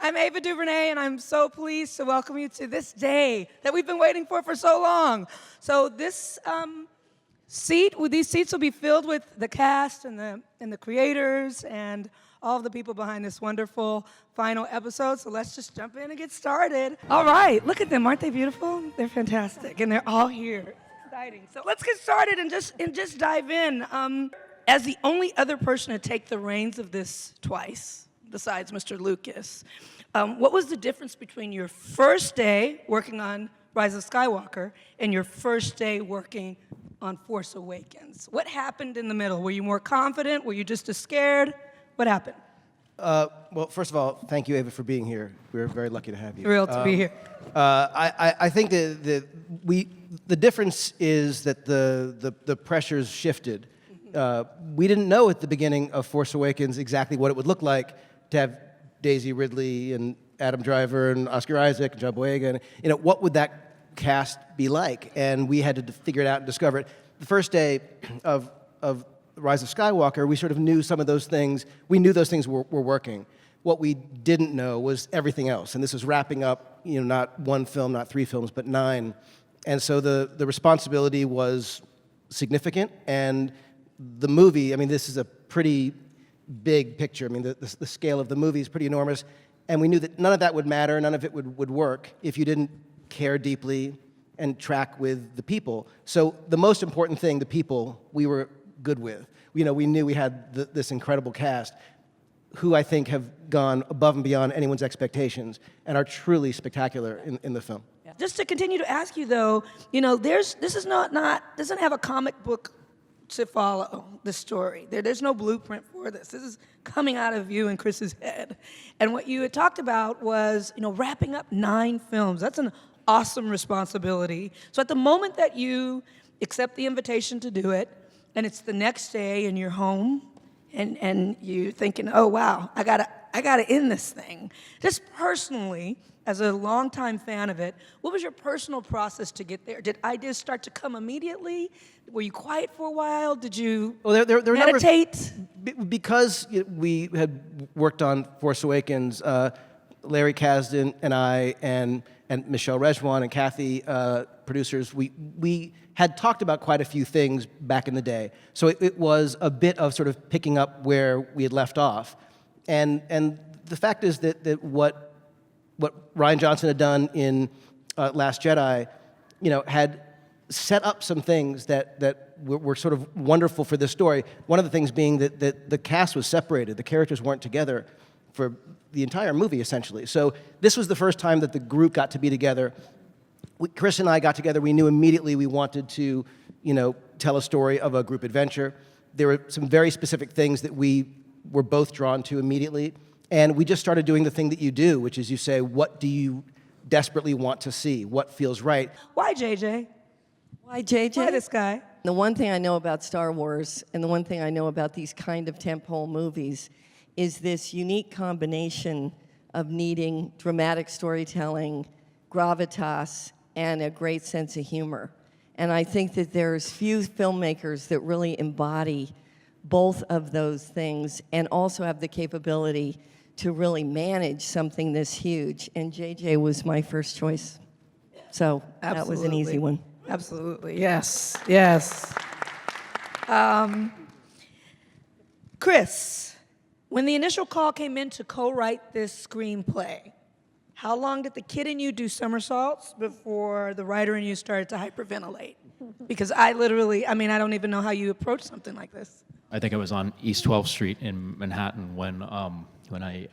I'm Ava DuVernay, and I'm so pleased to welcome you to this day that we've been waiting for so long. So this these seats will be filled with the cast and the creators and all of the people behind this wonderful final episode. So let's just jump in and get started. All right, look at them. Aren't they beautiful? They're fantastic, and they're all here. Exciting. So let's get started and just dive in. As the only other person to take the reins of this twice, besides Mr. Lucas, what was the difference between your first day working on Rise of Skywalker and your first day working on Force Awakens? What happened in the middle? Were you more confident? Were you just as scared? What happened? Well, first of all, thank you, Ava, for being here. We're very lucky to have you. Thrilled to be here. I think the difference is that the pressures shifted. We didn't know at the beginning of Force Awakens exactly what it would look like to have Daisy Ridley and Adam Driver and Oscar Isaac and John Boyega, and what would that cast be like? And we had to figure it out and discover it. The first day of Rise of Skywalker, we sort of knew some of those things. We knew those things were working. What we didn't know was everything else. And this was wrapping up, not one film, not 3 films, but 9. And so the responsibility was significant. And the movie, this is a pretty big picture. The scale of the movie is pretty enormous. And we knew that none of that would matter, none of it would work if you didn't care deeply and track with the people. So the most important thing, the people, we were good with. We knew we had this incredible cast who I think have gone above and beyond anyone's expectations and are truly spectacular in the film. Yeah. Just to continue to ask you though, this is doesn't have a comic book to follow the story. There's no blueprint for this. This is coming out of you and Chris's head. And what you had talked about was, wrapping up 9 films. That's an awesome responsibility. So at the moment that you accept the invitation to do it, and it's the next day and you're home, and you're thinking, oh wow, I gotta end this thing. Just personally, as a longtime fan of it, what was your personal process to get there? Did ideas start to come immediately? Were you quiet for a while? Did you meditate? Because we had worked on Force Awakens, Larry Kasdan and I and Michelle Rejwan and Kathy, producers, we had talked about quite a few things back in the day. So it was a bit of sort of picking up where we had left off. And the fact is that what Rian Johnson had done in Last Jedi, had set up some things that were sort of wonderful for this story. One of the things being that the cast was separated. The characters weren't together for the entire movie, essentially. So this was the first time that the group got to be together. Chris and I got together. We knew immediately we wanted to, tell a story of a group adventure. There were some very specific things that we were both drawn to immediately. And we just started doing the thing that you do, which is you say, what do you desperately want to see? What feels right? Why JJ? Why JJ? Why this guy? The one thing I know about Star Wars and the one thing I know about these kind of tentpole movies is this unique combination of needing dramatic storytelling, gravitas, and a great sense of humor. And I think that there's few filmmakers that really embody both of those things and also have the capability to really manage something this huge. And JJ was my first choice. So that was an easy one. Absolutely, yes, yes. Chris, when the initial call came in to co-write this screenplay, how long did the kid in you do somersaults before the writer in you started to hyperventilate? Because I don't even know how you approach something like this. I think I was on East 12th Street in Manhattan when I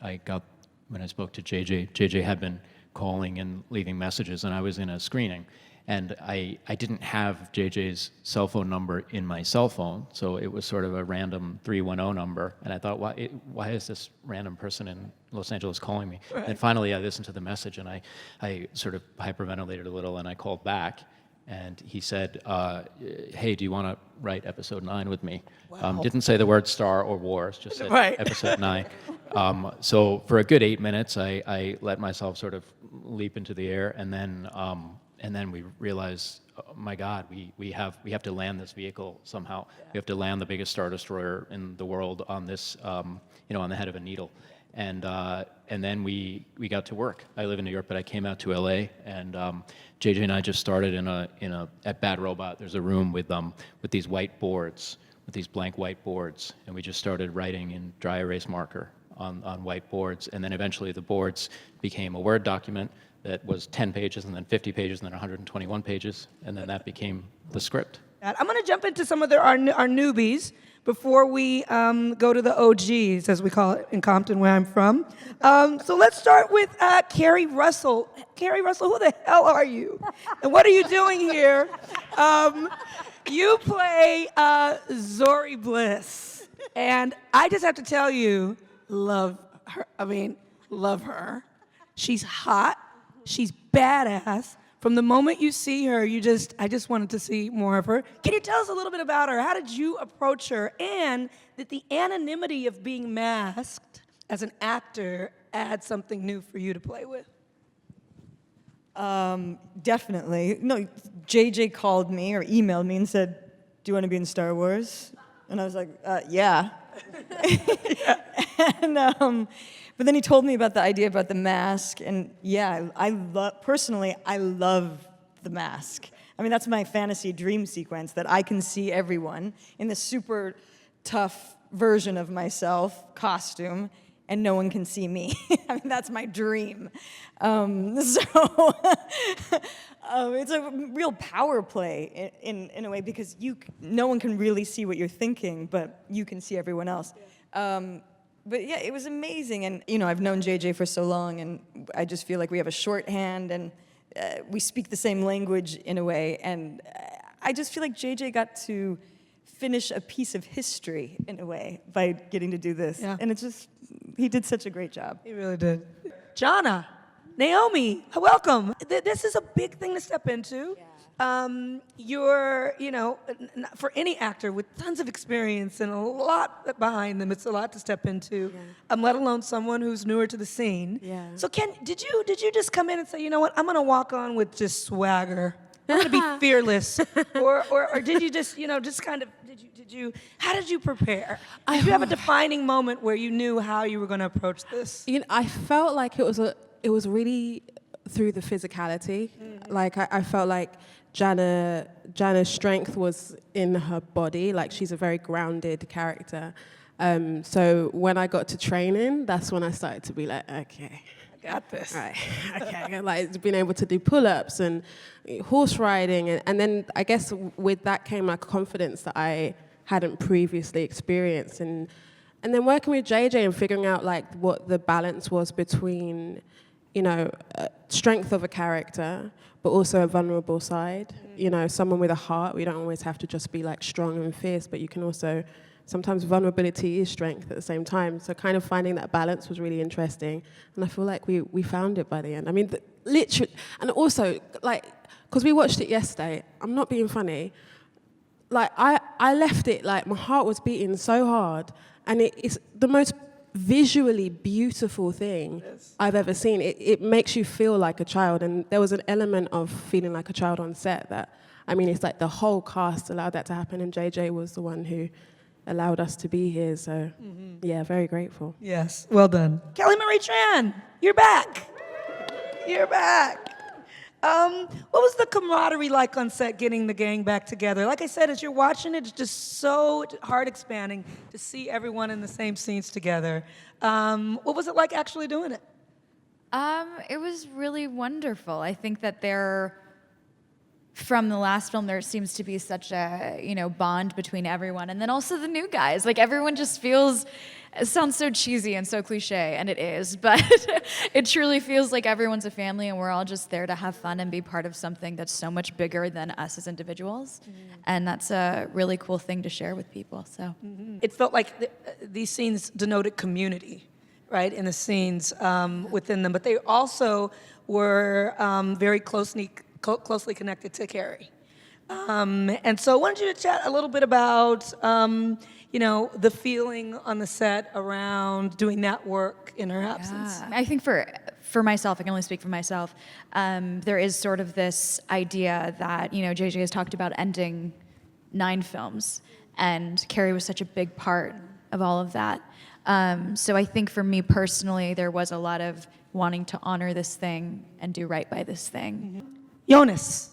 spoke to JJ. JJ had been calling and leaving messages, and I was in a screening. And I didn't have JJ's cell phone number in my cell phone, so it was sort of a random 310 number. And I thought, why is this random person in Los Angeles calling me? Right. And finally, I listened to the message, and I sort of hyperventilated a little, and I called back. And he said, hey, do you want to write episode 9 with me? Wow. Didn't say the word Star or Wars, just said right. episode 9. So for a good 8 minutes, I let myself sort of leap into the air, and then we realized, oh my God, we have to land this vehicle somehow. Yeah. We have to land the biggest Star Destroyer in the world on this, on the head of a needle. And then we got to work. I live in New York, but I came out to LA, and JJ and I just started at Bad Robot. There's a room with these whiteboards, with these blank whiteboards, and we just started writing in dry erase marker on whiteboards, and then eventually the boards became a Word document that was 10 pages, and then 50 pages, and then 121 pages, and then that became the script. I'm going to jump into some of our newbies before we go to the OGs, as we call it in Compton, where I'm from. So let's start with Kerri Russell. Kerri Russell, who the hell are you? And what are you doing here? You play Zori Bliss. And I just have to tell you, love her. I mean, love her. She's hot. She's badass. From the moment you see her, I just wanted to see more of her. Can you tell us a little bit about her? How did you approach her? And did the anonymity of being masked as an actor add something new for you to play with? Definitely. No, JJ called me or emailed me and said, "Do you want to be in Star Wars?" And I was like, yeah. And, but then he told me about the idea about the mask, and yeah, personally, I love the mask. I mean, that's my fantasy dream sequence, that I can see everyone in this super tough version of myself, costume, and no one can see me. I mean, that's my dream. It's a real power play in a way, because no one can really see what you're thinking, but you can see everyone else. But yeah, it was amazing, and I've known JJ for so long, and I just feel like we have a shorthand, and we speak the same language in a way, and I just feel like JJ got to finish a piece of history in a way by getting to do this, and he did such a great job. He really did. Jana, Naomi, welcome. This is a big thing to step into. You're, for any actor with tons of experience and a lot behind them, it's a lot to step into. Let alone someone who's newer to the scene. Yeah. So, did you just come in and say, you know what, I'm gonna walk on with just swagger. I'm gonna be fearless, or did you just, just kind of, how did you prepare? Did you have a defining moment where you knew how you were gonna approach this? I felt like it was really through the physicality. Like I felt like Jana's strength was in her body. Like, she's a very grounded character. So when I got to training, that's when I started to be like, okay, I got this. right, okay, like being able to do pull-ups and horse riding, and then I guess with that came like confidence that I hadn't previously experienced, and then working with JJ and figuring out like what the balance was between, strength of a character, but also a vulnerable side. Someone with a heart. We don't always have to just be like strong and fierce, but you can also, sometimes vulnerability is strength at the same time. So kind of finding that balance was really interesting. And I feel like we found it by the end. I mean, literally, and also, like, because we watched it yesterday, I'm not being funny, like, I left it, like, my heart was beating so hard, and it's the most visually beautiful thing I've ever seen. It makes you feel like a child, and there was an element of feeling like a child on set that, I mean, it's like the whole cast allowed that to happen, and JJ was the one who allowed us to be here, so yeah, very grateful. Yes, well done. Kelly Marie Tran, you're back. You're back. What was the camaraderie like on set, getting the gang back together? Like I said, as you're watching it, it's just so heart expanding to see everyone in the same scenes together. What was it like actually doing it? It was really wonderful. I think that from the last film, there seems to be such a, bond between everyone. And then also the new guys. Like, everyone just feels, it sounds so cheesy and so cliche, and it is, but it truly feels like everyone's a family, and we're all just there to have fun and be part of something that's so much bigger than us as individuals. And that's a really cool thing to share with people, so. It felt like these scenes denoted community, right, in the scenes within them, but they also were very closely connected to Carrie. And so I wanted you to chat a little bit about, the feeling on the set around doing that work in her absence. Yeah. I think for myself, I can only speak for myself, there is sort of this idea that, JJ has talked about ending 9 films, and Carrie was such a big part of all of that. So I think for me personally, there was a lot of wanting to honor this thing and do right by this thing. Joonas,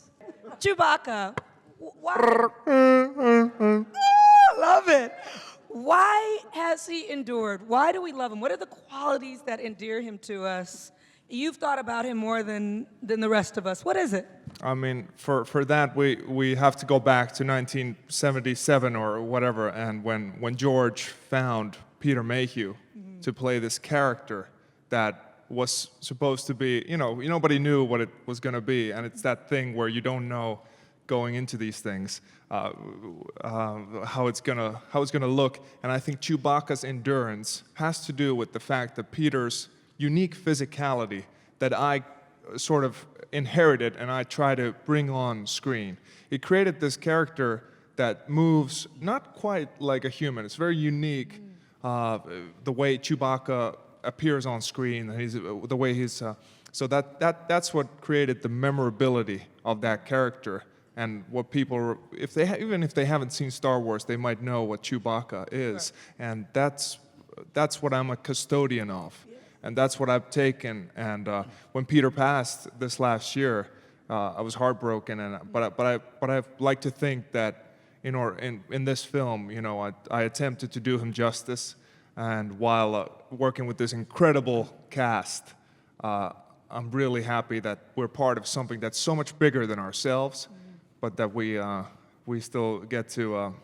Chewbacca. Why? Love it. Why has he endured? Why do we love him? What are the qualities that endear him to us? You've thought about him more than the rest of us. What is it? I mean, for that, we have to go back to 1977 or whatever, and when George found Peter Mayhew to play this character that was supposed to be, nobody knew what it was going to be, and it's that thing where you don't know going into these things how it's gonna look, and I think Chewbacca's endurance has to do with the fact that Peter's unique physicality that I sort of inherited and I try to bring on screen. He created this character that moves not quite like a human. It's very unique, the way Chewbacca appears on screen, and the way he's. So that's what created the memorability of that character, and what people, even if they haven't seen Star Wars, they might know what Chewbacca is, and that's what I'm a custodian of. And that's what I've taken. And when Peter passed this last year, I was heartbroken. But I like to think that in this film, I attempted to do him justice. And while working with this incredible cast, I'm really happy that we're part of something that's so much bigger than ourselves, but that we still get to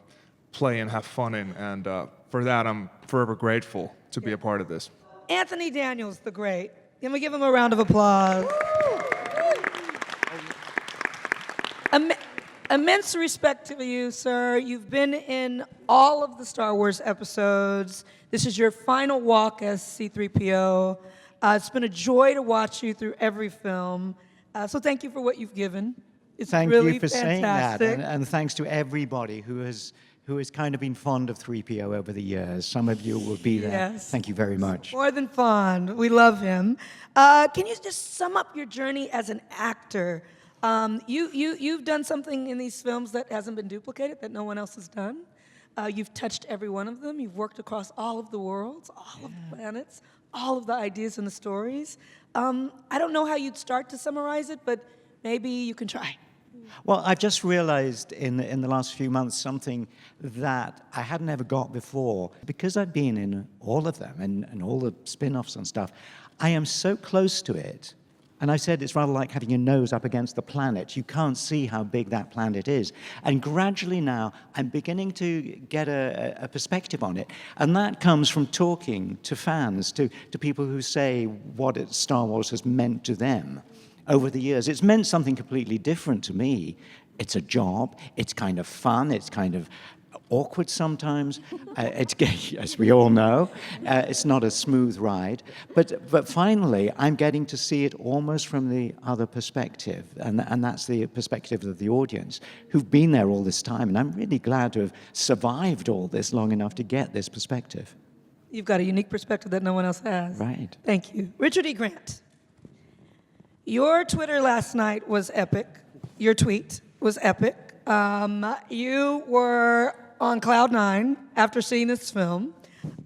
play and have fun in. And for that, I'm forever grateful to be a part of this. Anthony Daniels, the great. Can we give him a round of applause? Immense respect to you, sir. You've been in all of the Star Wars episodes. This is your final walk as C-3PO. It's been a joy to watch you through every film. So thank you for what you've given. It's Thank really you for fantastic. saying that, and thanks to everybody who has kind of been fond of 3PO over the years. Some of you will be there. Yes. Thank you very much. More than fond. We love him. Can you just sum up your journey as an actor? You've done something in these films that hasn't been duplicated, that no one else has done. You've touched every one of them. You've worked across all of the worlds, all of the planets, all of the ideas and the stories. I don't know how you'd start to summarize it, but maybe you can try. Well, I've just realized in the last few months something that I hadn't ever got before. Because I've been in all of them and all the spin-offs and stuff, I am so close to it. And I said it's rather like having your nose up against the planet. You can't see how big that planet is. And gradually now, I'm beginning to get a perspective on it. And that comes from talking to fans, to people who say what Star Wars has meant to them over the years. It's meant something completely different to me. It's a job. It's kind of fun. It's kind of awkward sometimes. As we all know, it's not a smooth ride. But finally, I'm getting to see it almost from the other perspective, and that's the perspective of the audience who've been there all this time. And I'm really glad to have survived all this long enough to get this perspective. You've got a unique perspective that no one else has. Right. Thank you. Richard E. Grant. Your Twitter last night was epic. Your tweet was epic. You were on cloud nine after seeing this film.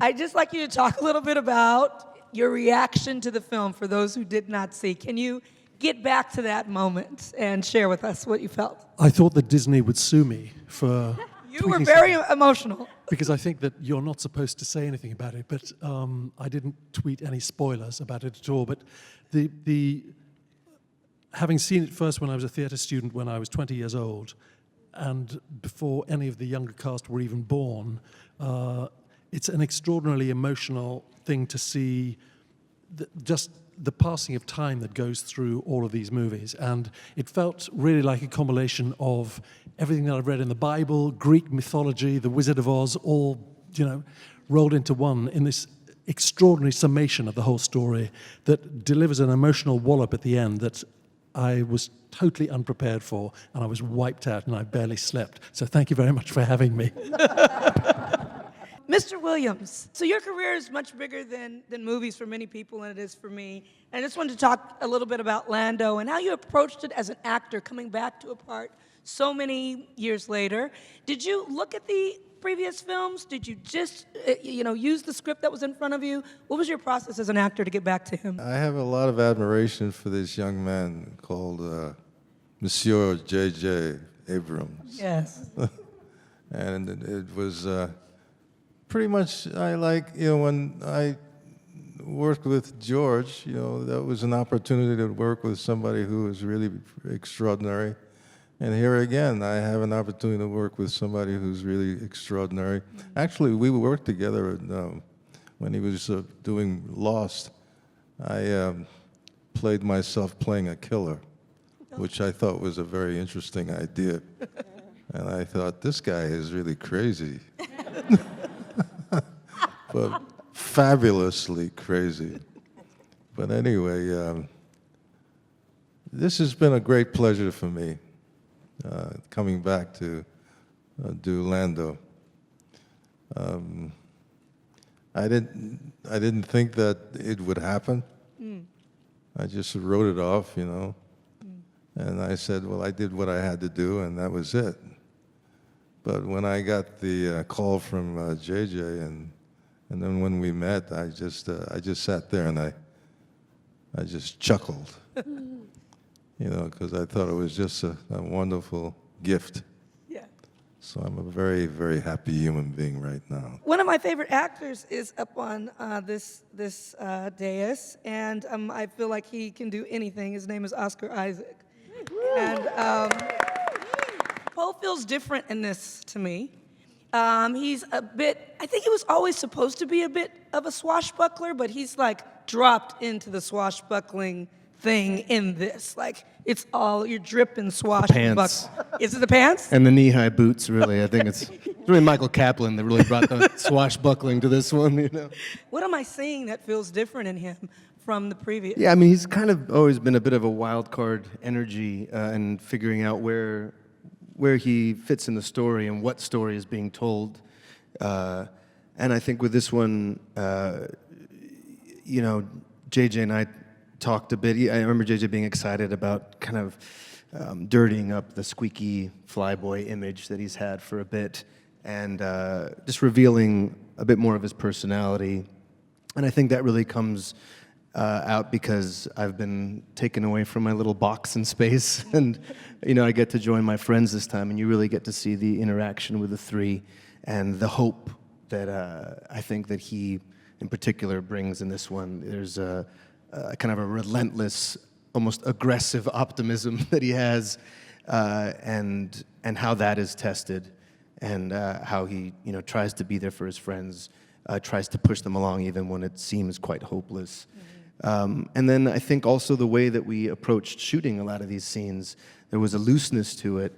I'd just like you to talk a little bit about your reaction to the film for those who did not see. Can you get back to that moment and share with us what you felt? I thought that Disney would sue me for You were very emotional. because I think that you're not supposed to say anything about it, but I didn't tweet any spoilers about it at all. But having seen it first when I was a theatre student when I was 20 years old, and before any of the younger cast were even born, it's an extraordinarily emotional thing to see just the passing of time that goes through all of these movies. And it felt really like a combination of everything that I've read in the Bible, Greek mythology, The Wizard of Oz, all, rolled into one in this extraordinary summation of the whole story that delivers an emotional wallop at the end that I was totally unprepared for, and I was wiped out, and I barely slept. So thank you very much for having me. Mr. Williams, so your career is much bigger than movies for many people, and it is for me. And I just wanted to talk a little bit about Lando and how you approached it as an actor, coming back to a part so many years later. Did you look at the previous films? Did you just, use the script that was in front of you? What was your process as an actor to get back to him? I have a lot of admiration for this young man called Monsieur J.J. Abrams. Yes. And it was pretty much, when I worked with George, that was an opportunity to work with somebody who was really extraordinary. And here again, I have an opportunity to work with somebody who's really extraordinary. Actually, we worked together when he was doing Lost. I played myself playing a killer, which I thought was a very interesting idea. And I thought, this guy is really crazy. But fabulously crazy. But anyway, this has been a great pleasure for me. Coming back to do Lando. I didn't think that it would happen. I just wrote it off, and I said, well, I did what I had to do, and that was it. But when I got the call from JJ, and then when we met, I just sat there and I just chuckled. Because I thought it was just a wonderful gift. Yeah. So I'm a very, very happy human being right now. One of my favorite actors is up on this dais, and I feel like he can do anything. His name is Oscar Isaac. And Poe feels different in this to me. He's a bit, I think he was always supposed to be a bit of a swashbuckler, but he's like dropped into the swashbuckling thing in this. Like, it's all, you're dripping swashbuckling. Pants. Is it the pants? And the knee-high boots, really. I think it's really Michael Kaplan that really brought the swashbuckling to this one, What am I seeing that feels different in him from the previous? Yeah, I mean, he's kind of always been a bit of a wild card energy and figuring out where he fits in the story and what story is being told. And I think with this one, JJ and I talked a bit. I remember JJ being excited about kind of dirtying up the squeaky flyboy image that he's had for a bit and just revealing a bit more of his personality. And I think that really comes out because I've been taken away from my little box in space and, I get to join my friends this time and you really get to see the interaction with the three and the hope that I think that he in particular brings in this one. There's a kind of a relentless, almost aggressive optimism that he has, and how that is tested, and how he tries to be there for his friends, tries to push them along even when it seems quite hopeless. And then I think also the way that we approached shooting a lot of these scenes, there was a looseness to it.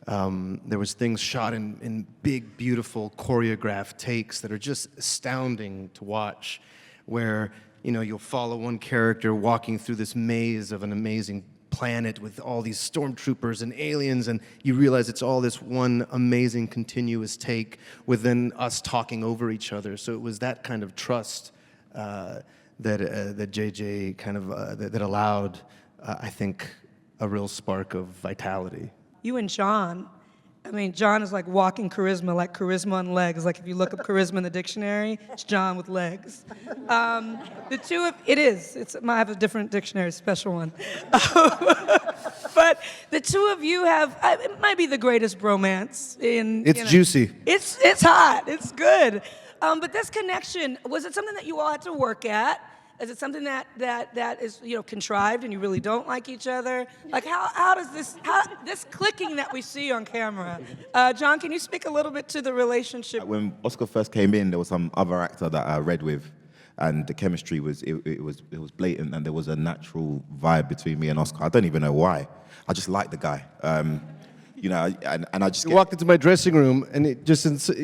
There was things shot in big, beautiful, choreographed takes that are just astounding to watch, where you'll follow one character walking through this maze of an amazing planet with all these stormtroopers and aliens, and you realize it's all this one amazing continuous take with then us talking over each other. So it was that kind of trust that JJ kind of that allowed, I think, a real spark of vitality. You and John, John is like walking charisma, like charisma on legs. Like if you look up charisma in the dictionary, it's John with legs. The two of, I have a different dictionary, special one. But the two of you have, it might be the greatest bromance in. It's juicy. It's hot, it's good. But this connection, was it something that you all had to work at? Is it something that is contrived and you really don't like each other? Like how does this clicking that we see on camera? John, can you speak a little bit to the relationship? When Oscar first came in, there was some other actor that I read with, and the chemistry was blatant, and there was a natural vibe between me and Oscar. I don't even know why. I just liked the guy. And I just walked into my dressing room and it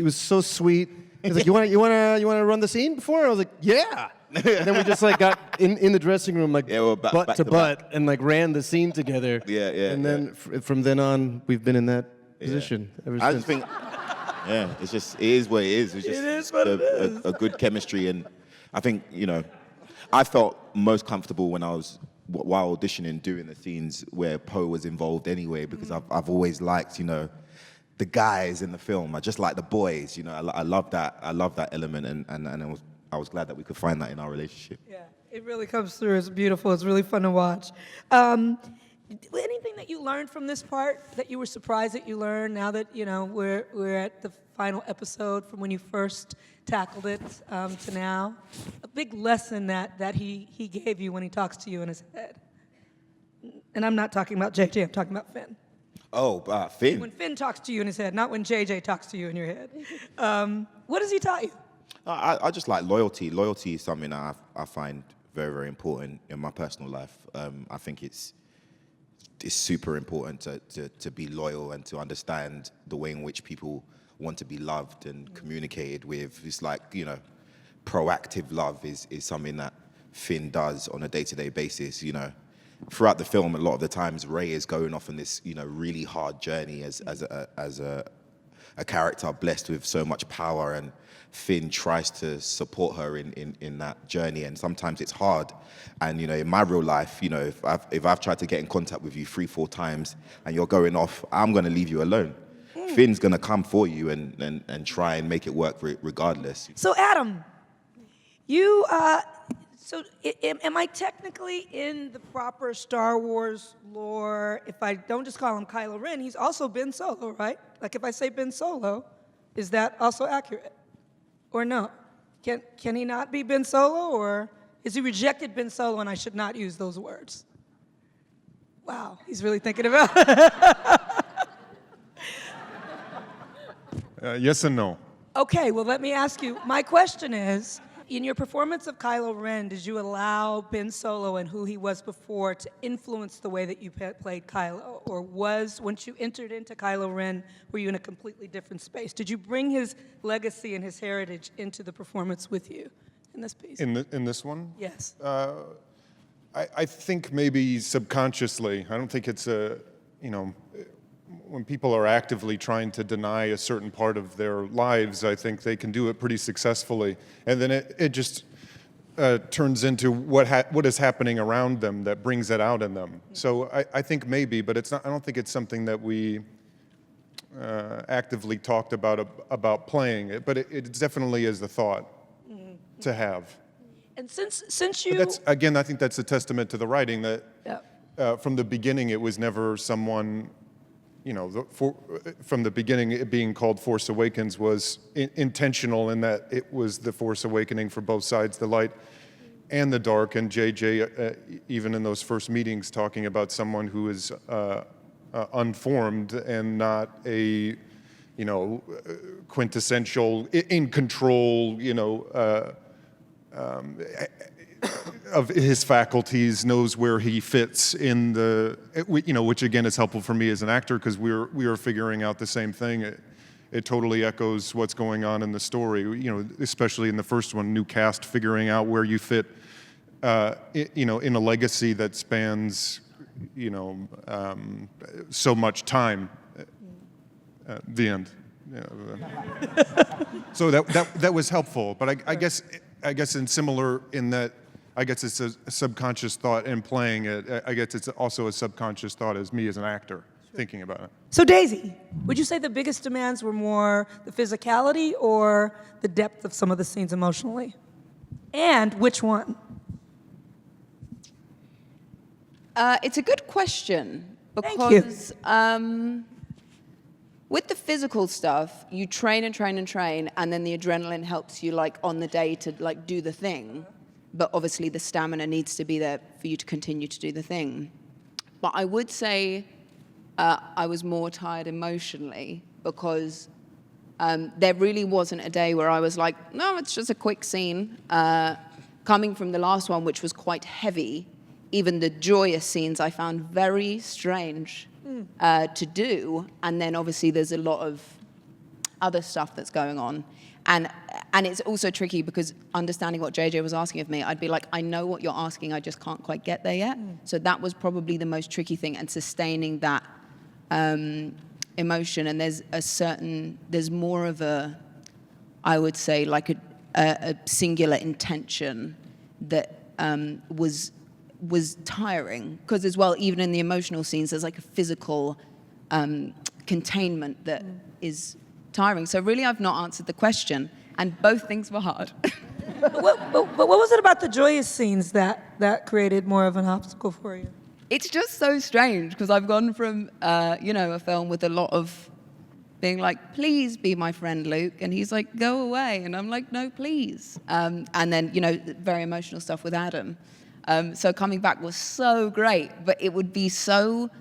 was so sweet. He's like, you want to run the scene before? I was like, yeah. And then we just got in the dressing room butt to butt and ran the scene together. Yeah. And then from then on, we've been in that position ever since. I just think, it is what it is. It's just a good chemistry, and I think I felt most comfortable when I was while auditioning doing the scenes where Poe was involved anyway, because I've always liked the guys in the film. I just like the boys. You know, I love that. I love that element, and I was glad that we could find that in our relationship. Yeah, it really comes through. It's beautiful. It's really fun to watch. Anything that you learned from this part that you were surprised that you learned now that, you know, we're at the final episode from when you first tackled it to now? A big lesson that he gave you when he talks to you in his head. And I'm not talking about JJ, I'm talking about Finn. Oh, Finn. When Finn talks to you in his head, not when JJ talks to you in your head. What has he taught you? I just like loyalty. Loyalty is something that I find very, very important in my personal life. I think it's super important to be loyal and to understand the way in which people want to be loved and communicated with. It's like, you know, proactive love is something that Finn does on a day-to-day basis, you know. Throughout the film, a lot of the times, Rey is going off on this, you know, really hard journey as a character blessed with so much power, and Finn tries to support her in that journey, and sometimes it's hard. And, you know, in my real life, you know, if I've tried to get in contact with you 3-4 times and you're going off, I'm going to leave you alone. Finn's going to come for you and try and make it work regardless. So Adam, you, am I technically in the proper Star Wars lore if I don't just call him Kylo Ren? He's also Ben Solo, right? Like if I say Ben Solo, is that also accurate? Or no? Can he not be Ben Solo, or is he rejected Ben Solo and I should not use those words? Wow, he's really thinking about it. Yes and no. Okay, well, let me ask you. My question is, in your performance of Kylo Ren, did you allow Ben Solo and who he was before to influence the way that you played Kylo? Or once you entered into Kylo Ren, were you in a completely different space? Did you bring his legacy and his heritage into the performance with you in this piece? In this one? Yes. I think maybe subconsciously. I don't think it's when people are actively trying to deny a certain part of their lives, I think they can do it pretty successfully. And then it just turns into what is happening around them that brings it out in them. So I think maybe, but it's not. I don't think it's something that we actively talked about playing it. But it definitely is the thought to have. And since you... But I think that's a testament to the writing that from the beginning it was never someone... You know, from the beginning, it being called Force Awakens was intentional in that it was the Force Awakening for both sides, the light and the dark. And JJ, even in those first meetings, talking about someone who is unformed and not a, you know, quintessential, in control, you know, of his faculties, knows where he fits in the, you know, which again is helpful for me as an actor because we are figuring out the same thing. It totally echoes what's going on in the story, you know, especially in the first one, new cast figuring out where you fit, you know, in a legacy that spans, you know, so much time. The end. So that was helpful, but I guess in similar in that. I guess it's a subconscious thought in playing it. I guess it's also a subconscious thought as me as an actor thinking about it. So Daisy, would you say the biggest demands were more the physicality or the depth of some of the scenes emotionally? And which one? It's a good question because with the physical stuff, you train and train and train, and then the adrenaline helps you like on the day to like do the thing. But obviously the stamina needs to be there for you to continue to do the thing. But I would say I was more tired emotionally because there really wasn't a day where I was like, no, it's just a quick scene. Coming from the last one, which was quite heavy, even the joyous scenes I found very strange to do. And then obviously there's a lot of other stuff that's going on. And it's also tricky because understanding what JJ was asking of me, I'd be like, I know what you're asking, I just can't quite get there yet. So that was probably the most tricky thing, and sustaining that emotion. And there's more of a, I would say, like a singular intention that was containment that is tiring. So really, I've not answered the question, and both things were hard. But what was it about the joyous scenes that created more of an obstacle for you? It's just so strange because I've gone from, a film with a lot of being like, please be my friend, Luke. And he's like, go away. And I'm like, no, please. And then, very emotional stuff with Adam. So coming back was so great, but it would be so,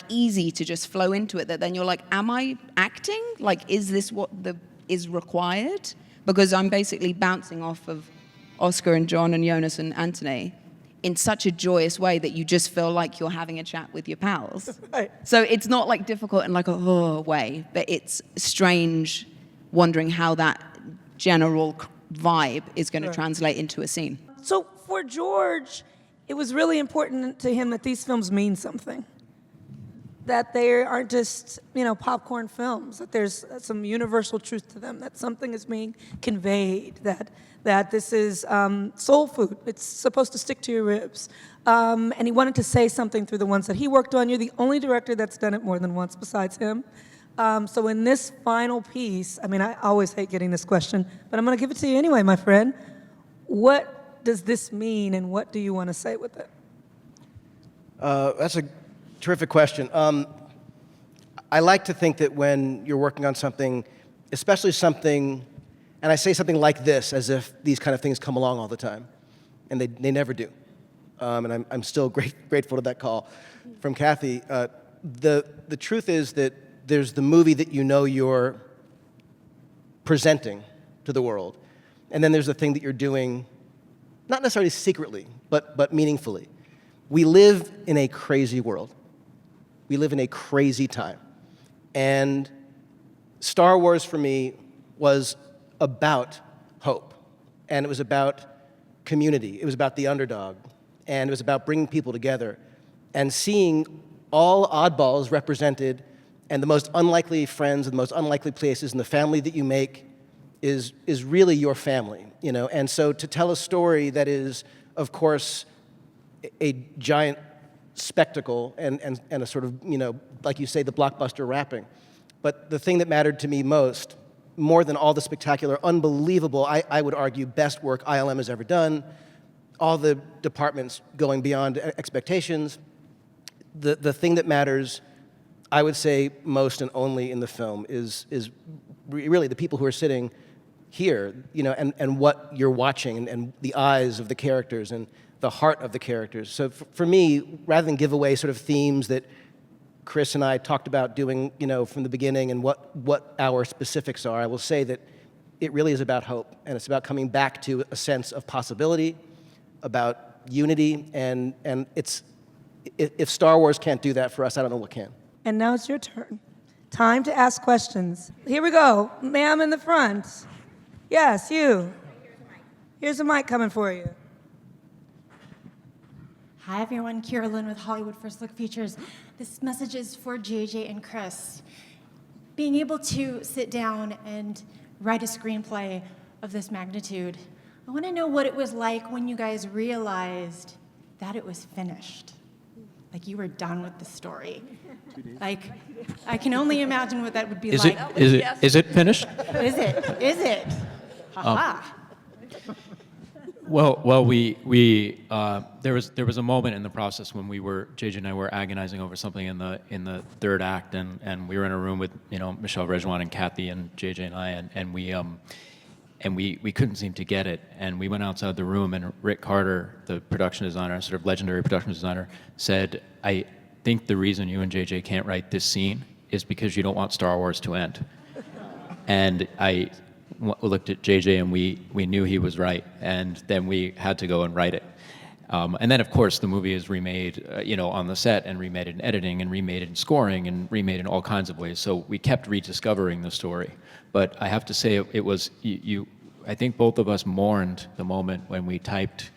easy to just flow into it that then you're like, am I acting? Like, is this what is required? Because I'm basically bouncing off of Oscar and John and Joonas and Anthony in such a joyous way that you just feel like you're having a chat with your pals. Right. So it's not like difficult in like a way, but it's strange wondering how that general vibe is going to translate into a scene. So for George, it was really important to him that these films mean something. That they aren't just, popcorn films, that there's some universal truth to them, that something is being conveyed, that this is soul food. It's supposed to stick to your ribs. And he wanted to say something through the ones that he worked on. You're the only director that's done it more than once besides him. So in this final piece, I always hate getting this question, but I'm going to give it to you anyway, my friend. What does this mean, and what do you want to say with it? That's a terrific question. I like to think that when you're working on something, especially something, and I say something like this as if these kind of things come along all the time, and they never do. And I'm still grateful to that call from Kathy. The truth is that there's the movie that you're presenting to the world, and then there's the thing that you're doing, not necessarily secretly, but meaningfully. We live in a crazy world. We live in a crazy time. And Star Wars for me was about hope. And it was about community. It was about the underdog. And it was about bringing people together and seeing all oddballs represented, and the most unlikely friends and the most unlikely places, and the family that you make is really your family, And so to tell a story that is, of course, a giant spectacle and a sort of, like you say, the blockbuster wrapping. But the thing that mattered to me most, more than all the spectacular, unbelievable, I would argue, best work ILM has ever done, all the departments going beyond expectations, the thing that matters, I would say, most and only in the film is really the people who are sitting here, and what you're watching, and the eyes of the characters, and the heart of the characters. So for me, rather than give away sort of themes that Chris and I talked about doing, from the beginning, and what our specifics are, I will say that it really is about hope, and it's about coming back to a sense of possibility, about unity, and if Star Wars can't do that for us, I don't know what can. And now it's your turn. Time to ask questions. Here we go. Ma'am in the front. Yes, you. Here's a mic coming for you. Hi everyone, Kira Lynn with Hollywood First Look Features. This message is for JJ and Chris. Being able to sit down and write a screenplay of this magnitude, I want to know what it was like when you guys realized that it was finished. Like you were done with the story. Like, I can only imagine what that would be like. Is it finished? Is it? Ha-ha. Well, there was a moment in the process when JJ and I were agonizing over something in the third act, and we were in a room with Michelle Rejwan and Kathy and JJ and I, and we couldn't seem to get it, and we went outside the room, and Rick Carter, the production designer, sort of legendary production designer, said, "I think the reason you and JJ can't write this scene is because you don't want Star Wars to end." And I looked at JJ, and we knew he was right, and then we had to go and write it. And then, of course, the movie is remade, on the set, and remade in editing, and remade in scoring, and remade in all kinds of ways. So we kept rediscovering the story. But I have to say, it was I think both of us mourned the moment when we typed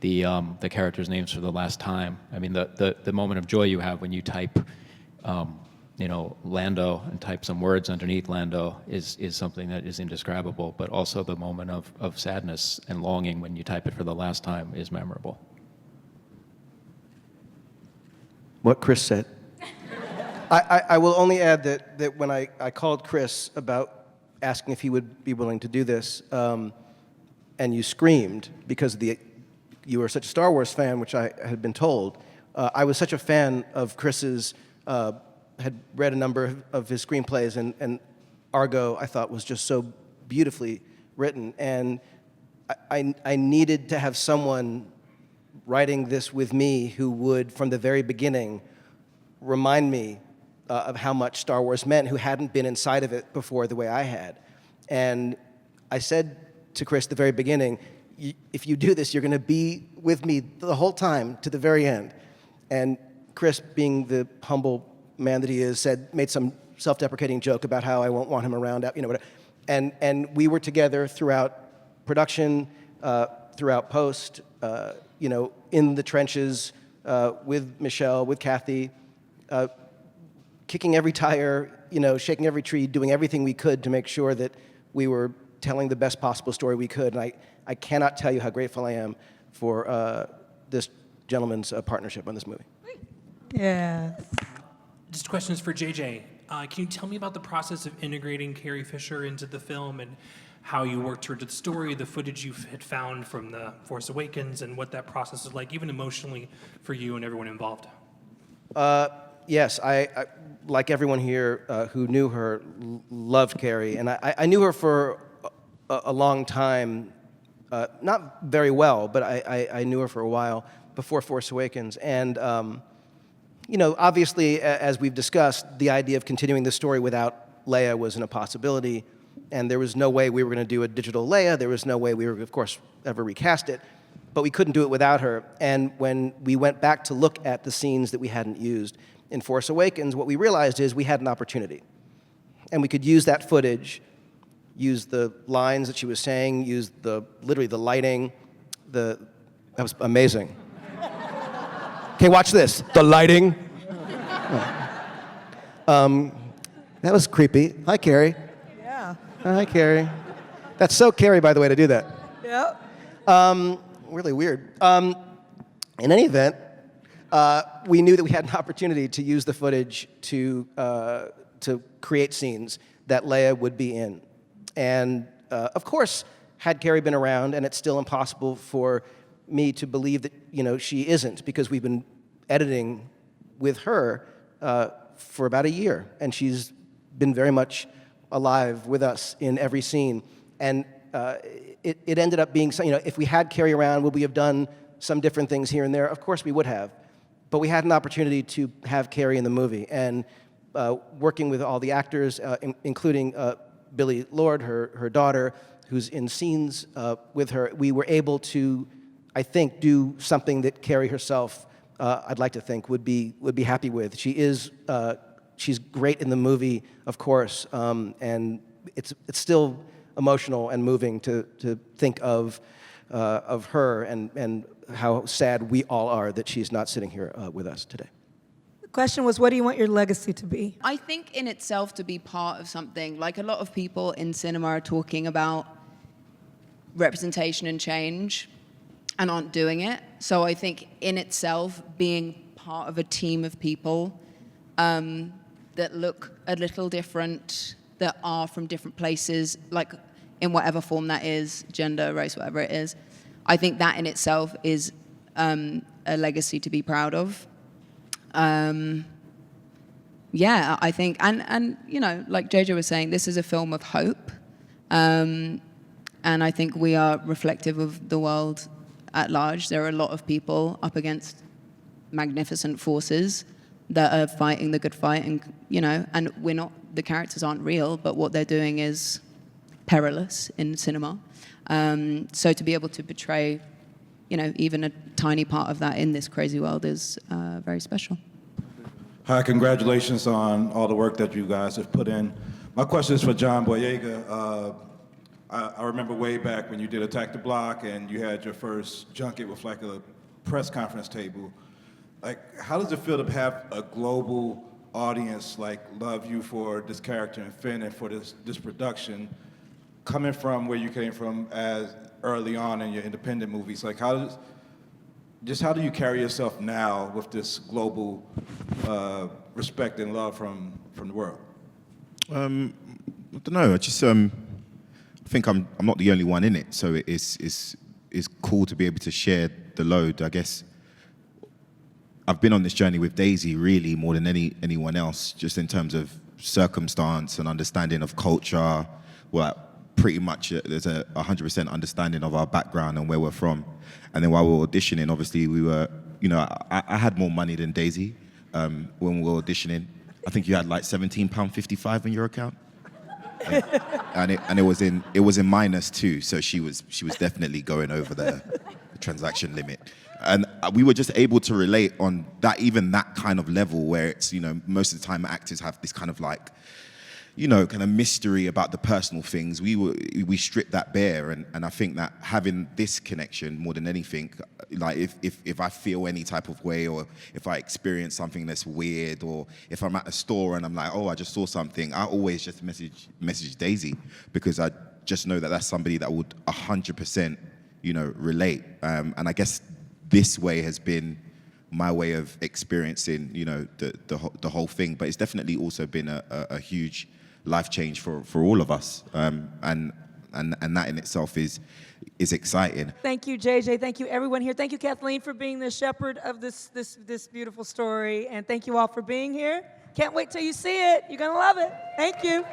the characters' names for the last time. I mean, the moment of joy you have when you type, Lando, and type some words underneath Lando is something that is indescribable. But also the moment of sadness and longing when you type it for the last time is memorable. What Chris said. I will only add that when I called Chris about asking if he would be willing to do this, and you screamed because you were such a Star Wars fan, which I had been told. I was such a fan of Chris's, had read a number of his screenplays, and Argo I thought was just so beautifully written, and I needed to have someone writing this with me who would, from the very beginning, remind me of how much Star Wars meant, who hadn't been inside of it before the way I had. And I said to Chris at the very beginning, if you do this, you're going to be with me the whole time to the very end. And Chris, being the humble man that he is, made some self-deprecating joke about how I won't want him around, whatever. And we were together throughout production, throughout post, in the trenches with Michelle, with Kathy, kicking every tire, shaking every tree, doing everything we could to make sure that we were telling the best possible story we could. And I cannot tell you how grateful I am for this gentleman's partnership on this movie. Yeah. Just questions for JJ. Can you tell me about the process of integrating Carrie Fisher into the film and how you worked her to the story, the footage you had found from The Force Awakens, and what that process is like, even emotionally, for you and everyone involved? Yes, I like everyone here who knew her, loved Carrie. And I knew her for a long time, not very well, but I knew her for a while before Force Awakens. And obviously, as we've discussed, the idea of continuing the story without Leia wasn't a possibility, and there was no way we were going to do a digital Leia. There was no way we were, of course, ever recast it, but we couldn't do it without her. And when we went back to look at the scenes that we hadn't used in Force Awakens, what we realized is we had an opportunity, and we could use that footage, use the lines that she was saying, use literally the lighting. That was amazing. Okay, watch this. The lighting. That was creepy. Hi, Carrie. Yeah. Hi, Carrie. That's so Carrie, by the way, to do that. Yep. Really weird. In any event, we knew that we had an opportunity to use the footage to create scenes that Leia would be in. And of course, had Carrie been around, and it's still impossible for me to believe that she isn't, because we've been editing with her for about a year, and she's been very much alive with us in every scene. And it ended up being, if we had Carrie around, would we have done some different things here and there? Of course we would have. But we had an opportunity to have Carrie in the movie, and working with all the actors, including Billie, Lourd, her daughter, who's in scenes with her, we were able to, I think, do something that Carrie herself, I'd like to think, would be happy with. She's great in the movie, of course, and it's still emotional and moving to think of her and how sad we all are that she's not sitting here with us today. The question was, what do you want your legacy to be? I think in itself to be part of something, like a lot of people in cinema are talking about representation and change and aren't doing it. So I think in itself being part of a team of people that look a little different, that are from different places, like in whatever form that is, gender, race, whatever it is, I think that in itself is a legacy to be proud of. Yeah, I think, and like JJ was saying, this is a film of hope. And I think we are reflective of the world at large. There are a lot of people up against magnificent forces that are fighting the good fight, and the characters aren't real, but what they're doing is perilous in cinema. So to be able to portray, even a tiny part of that in this crazy world is very special. Hi, congratulations on all the work that you guys have put in. My question is for John Boyega. I remember way back when you did Attack the Block and you had your first junket with like a press conference table. Like, how does it feel to have a global audience like love you for this character and Finn and for this production, coming from where you came from as early on in your independent movies? Like, how do you carry yourself now with this global respect and love from the world? I don't know. I just think I'm not the only one in it, so it's cool to be able to share the load. I guess I've been on this journey with Daisy really more than anyone else, just in terms of circumstance and understanding of culture. Well, pretty much there's a 100% understanding of our background and where we're from. And then while we were auditioning, obviously we were, I had more money than Daisy when we were auditioning. I think you had like £17.55 in your account. And it was in minus too, so she was definitely going over the transaction limit. And we were just able to relate on that, even that kind of level where it's, most of the time actors have this kind of like, kind of mystery about the personal things. We stripped that bare, and I think that having this connection more than anything, like if I feel any type of way, or if I experience something that's weird, or if I'm at a store and I'm like, oh, I just saw something, I always just message Daisy, because I just know that that's somebody that would 100%, relate. And I guess this way has been my way of experiencing, the whole thing. But it's definitely also been a huge life change for all of us, and that in itself is exciting. Thank you, JJ. Thank you, everyone here. Thank you, Kathleen, for being the shepherd of this beautiful story, and thank you all for being here. Can't wait till you see it. You're gonna love it. Thank you.